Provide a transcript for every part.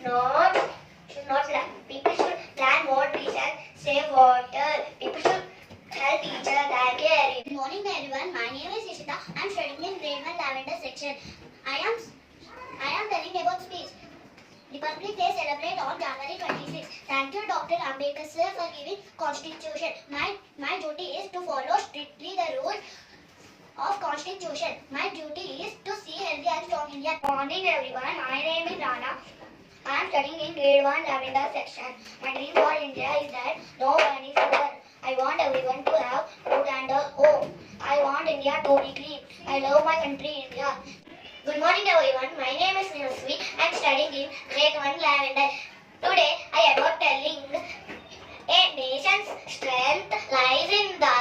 not should not plant. People should plant more trees and save water. People should help each other. Thank you, everyone. Good morning, everyone. My name is Ishita. I am studying in grade 1 Lavender section. I am telling about speech. Republic Day celebrate on January 26. Thank you, Dr. Ambedkar sir, for giving Constitution. My duty is to follow strictly the rules of Constitution. My duty is to see healthy and strong India. Good morning, everyone. My name is Rana. I am studying in grade 1 Lavender section. My dream for India is that no one is poor. I want everyone to have food and a home. I want India to be clean. I love my country, India. Good morning, everyone. My name is Nirasvi. I am studying in grade 1 Lavender. Today, I am about telling a nation's strength lies in the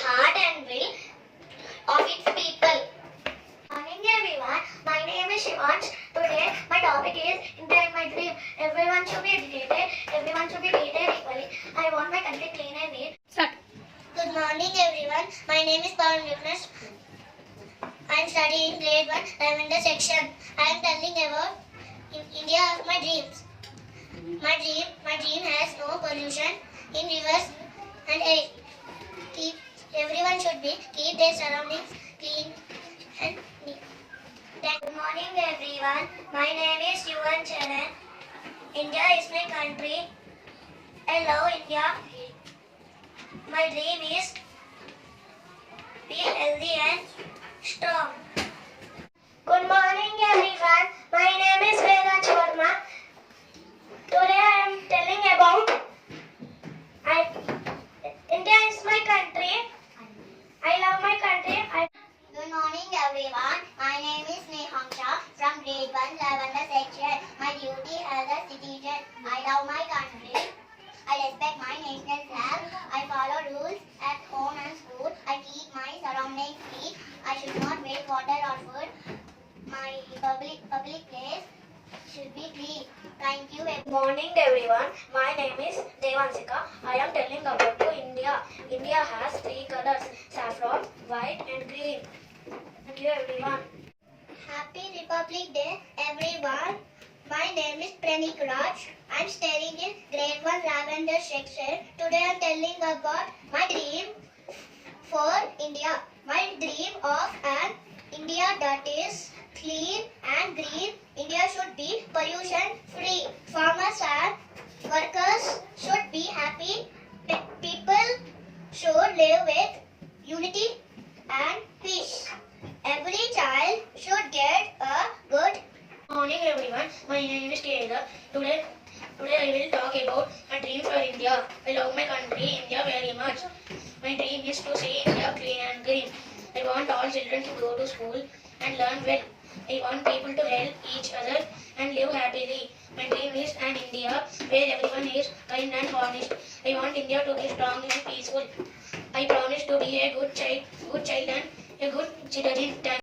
heart and will of its people. Good morning, everyone. My name is Shivansh. Today, my topic is India is my dream. Everyone should be educated. Everyone should be treated equally. I want my country clean and neat. Good morning, everyone. My name is uniqueness. I am studying grade 1 Lavender section. I am telling about India of my dreams. My dream has no pollution in rivers and air. Everyone should keep their surroundings clean and neat. Good morning, everyone. My name is Yuvan. India is my country. I love India. My dream is be healthy and strong. Good morning, everyone. My name is Veda Sharma. Today I am telling about India is my country. I love my country. Good morning, everyone. My name is Nehamsha from grade 1 Lavender section. My duty as a citizen. I love my country. I respect my national flag. I follow rules at home and school. I keep my surroundings clean. I should not waste water or food. My public place should be clean. Thank you. Good morning, everyone. My name is Devansika. I am telling about India. India has 3 colors: saffron, white, and green. Thank you, everyone. Happy Republic Day, everyone. My name is Pranik Raj. I'm studying in grade 1 Lavender section. Today I'm telling about my dream for India. My dream of an India that is clean and green. India should be pollution free. Farmers and workers should be happy. People should live with unity and peace. Every child should get a good. Morning, everyone. My name is Taylor. Today I will talk about my dream for India. I love my country, India, very much. My dream is to see India clean and green. I want all children to go to school and learn well. I want people to help each other and live happily. My dream is an India where everyone is kind and honest. I want India to be strong and peaceful. I promise to be a good child and a good citizen.